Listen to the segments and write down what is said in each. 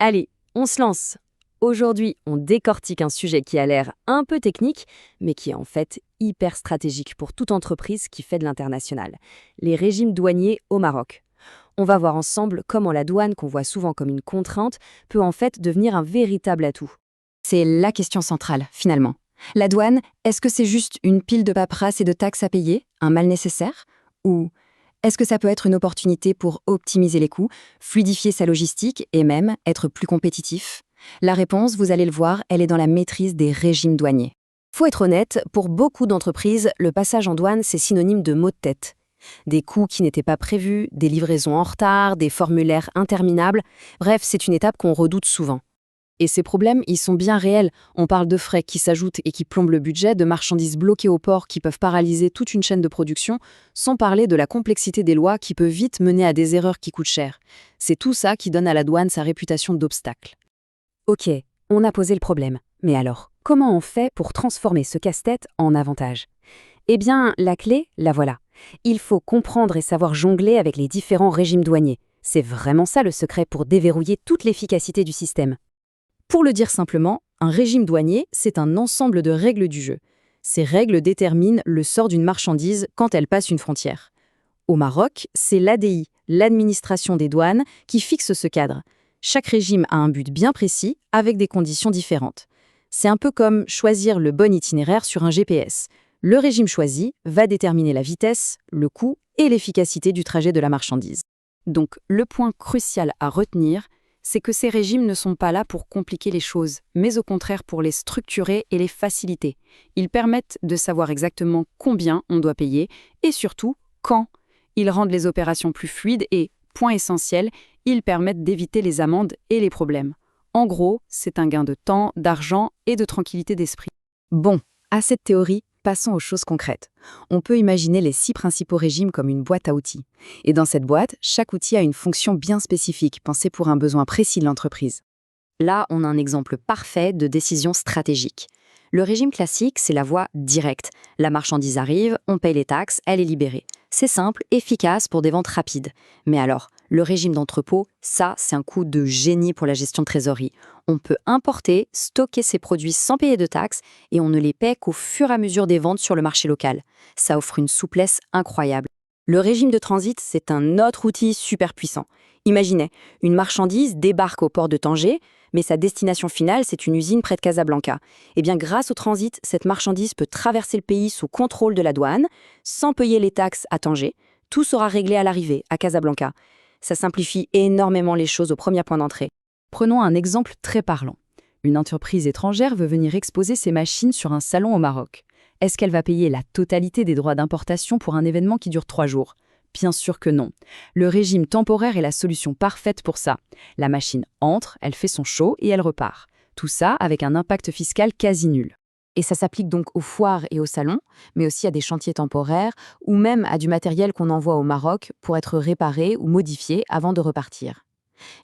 Allez, on se lance. Aujourd'hui, on décortique un sujet qui a l'air un peu technique, mais qui est en fait hyper stratégique pour toute entreprise qui fait de l'international. Les régimes douaniers au Maroc. On va voir ensemble comment la douane, qu'on voit souvent comme une contrainte, peut en fait devenir un véritable atout. C'est la question centrale, finalement. La douane, est-ce que c'est juste une pile de paperasse et de taxes à payer, un mal nécessaire? Ou est-ce que ça peut être une opportunité pour optimiser les coûts, fluidifier sa logistique et même être plus compétitif? La réponse, vous allez le voir, elle est dans la maîtrise des régimes douaniers. Faut être honnête, pour beaucoup d'entreprises, le passage en douane, c'est synonyme de maux de tête. Des coûts qui n'étaient pas prévus, des livraisons en retard, des formulaires interminables. Bref, c'est une étape qu'on redoute souvent. Et ces problèmes, ils sont bien réels. On parle de frais qui s'ajoutent et qui plombent le budget, de marchandises bloquées au port qui peuvent paralyser toute une chaîne de production, sans parler de la complexité des lois qui peut vite mener à des erreurs qui coûtent cher. C'est tout ça qui donne à la douane sa réputation d'obstacle. Ok, on a posé le problème. Mais alors, comment on fait pour transformer ce casse-tête en avantage? Eh bien, la clé, la voilà. Il faut comprendre et savoir jongler avec les différents régimes douaniers. C'est vraiment ça le secret pour déverrouiller toute l'efficacité du système. Pour le dire simplement, un régime douanier, c'est un ensemble de règles du jeu. Ces règles déterminent le sort d'une marchandise quand elle passe une frontière. Au Maroc, c'est l'ADI, l'administration des douanes, qui fixe ce cadre. Chaque régime a un but bien précis, avec des conditions différentes. C'est un peu comme choisir le bon itinéraire sur un GPS. Le régime choisi va déterminer la vitesse, le coût et l'efficacité du trajet de la marchandise. Donc, le point crucial à retenir, c'est que ces régimes ne sont pas là pour compliquer les choses, mais au contraire pour les structurer et les faciliter. Ils permettent de savoir exactement combien on doit payer et surtout quand. Ils rendent les opérations plus fluides et, point essentiel, ils permettent d'éviter les amendes et les problèmes. En gros, c'est un gain de temps, d'argent et de tranquillité d'esprit. Bon, à cette théorie, passons aux choses concrètes. On peut imaginer les 6 principaux régimes comme une boîte à outils. Et dans cette boîte, chaque outil a une fonction bien spécifique, pensée pour un besoin précis de l'entreprise. Là, on a un exemple parfait de décision stratégique. Le régime classique, c'est la voie directe. La marchandise arrive, on paye les taxes, elle est libérée. C'est simple, efficace pour des ventes rapides. Mais alors, le régime d'entrepôt, ça, c'est un coup de génie pour la gestion de trésorerie. On peut importer, stocker ses produits sans payer de taxes et on ne les paie qu'au fur et à mesure des ventes sur le marché local. Ça offre une souplesse incroyable. Le régime de transit, c'est un autre outil super puissant. Imaginez, une marchandise débarque au port de Tanger, mais sa destination finale, c'est une usine près de Casablanca. Eh bien, grâce au transit, cette marchandise peut traverser le pays sous contrôle de la douane, sans payer les taxes à Tanger. Tout sera réglé à l'arrivée, à Casablanca. Ça simplifie énormément les choses au premier point d'entrée. Prenons un exemple très parlant. Une entreprise étrangère veut venir exposer ses machines sur un salon au Maroc. Est-ce qu'elle va payer la totalité des droits d'importation pour un événement qui dure 3 jours? Bien sûr que non. Le régime temporaire est la solution parfaite pour ça. La machine entre, elle fait son show et elle repart. Tout ça avec un impact fiscal quasi nul. Et ça s'applique donc aux foires et aux salons, mais aussi à des chantiers temporaires ou même à du matériel qu'on envoie au Maroc pour être réparé ou modifié avant de repartir.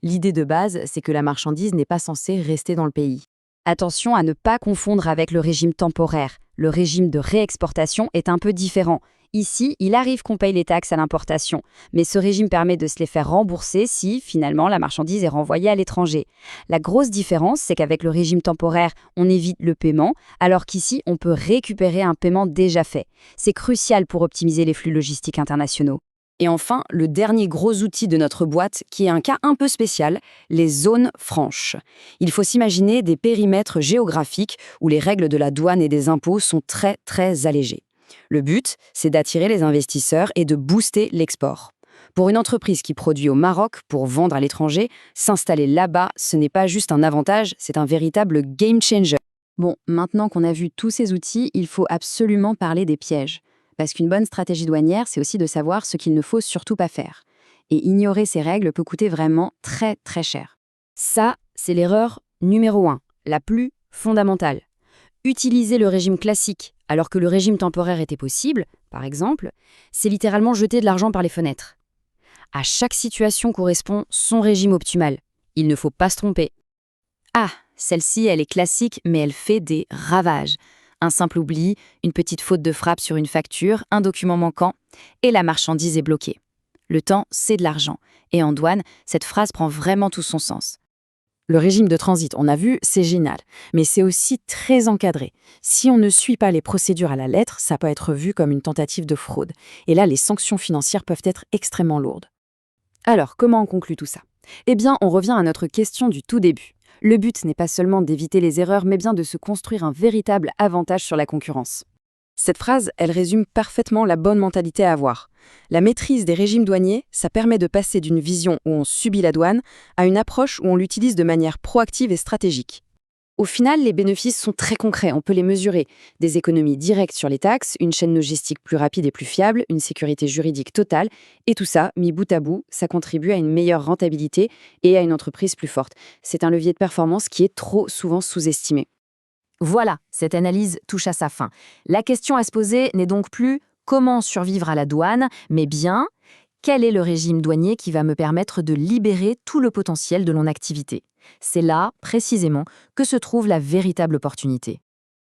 L'idée de base, c'est que la marchandise n'est pas censée rester dans le pays. Attention à ne pas confondre avec le régime temporaire. Le régime de réexportation est un peu différent. Ici, il arrive qu'on paye les taxes à l'importation, mais ce régime permet de se les faire rembourser si, finalement, la marchandise est renvoyée à l'étranger. La grosse différence, c'est qu'avec le régime temporaire, on évite le paiement, alors qu'ici, on peut récupérer un paiement déjà fait. C'est crucial pour optimiser les flux logistiques internationaux. Et enfin, le dernier gros outil de notre boîte, qui est un cas un peu spécial, les zones franches. Il faut s'imaginer des périmètres géographiques où les règles de la douane et des impôts sont très, très allégées. Le but, c'est d'attirer les investisseurs et de booster l'export. Pour une entreprise qui produit au Maroc pour vendre à l'étranger, s'installer là-bas, ce n'est pas juste un avantage, c'est un véritable game changer. Bon, maintenant qu'on a vu tous ces outils, il faut absolument parler des pièges. Parce qu'une bonne stratégie douanière, c'est aussi de savoir ce qu'il ne faut surtout pas faire. Et ignorer ces règles peut coûter vraiment très très cher. Ça, c'est l'erreur numéro 1, la plus fondamentale. Utiliser le régime classique alors que le régime temporaire était possible, par exemple, c'est littéralement jeter de l'argent par les fenêtres. À chaque situation correspond son régime optimal. Il ne faut pas se tromper. Ah, celle-ci, elle est classique, mais elle fait des ravages. Un simple oubli, une petite faute de frappe sur une facture, un document manquant, et la marchandise est bloquée. Le temps, c'est de l'argent. Et en douane, cette phrase prend vraiment tout son sens. Le régime de transit, on a vu, c'est génial, mais c'est aussi très encadré. Si on ne suit pas les procédures à la lettre, ça peut être vu comme une tentative de fraude. Et là, les sanctions financières peuvent être extrêmement lourdes. Alors, comment on conclut tout ça? Eh bien, on revient à notre question du tout début. Le but n'est pas seulement d'éviter les erreurs, mais bien de se construire un véritable avantage sur la concurrence. Cette phrase, elle résume parfaitement la bonne mentalité à avoir. La maîtrise des régimes douaniers, ça permet de passer d'une vision où on subit la douane à une approche où on l'utilise de manière proactive et stratégique. Au final, les bénéfices sont très concrets, on peut les mesurer. Des économies directes sur les taxes, une chaîne logistique plus rapide et plus fiable, une sécurité juridique totale, et tout ça, mis bout à bout, ça contribue à une meilleure rentabilité et à une entreprise plus forte. C'est un levier de performance qui est trop souvent sous-estimé. Voilà, cette analyse touche à sa fin. La question à se poser n'est donc plus comment survivre à la douane, mais bien quel est le régime douanier qui va me permettre de libérer tout le potentiel de mon activité. C'est là, précisément, que se trouve la véritable opportunité.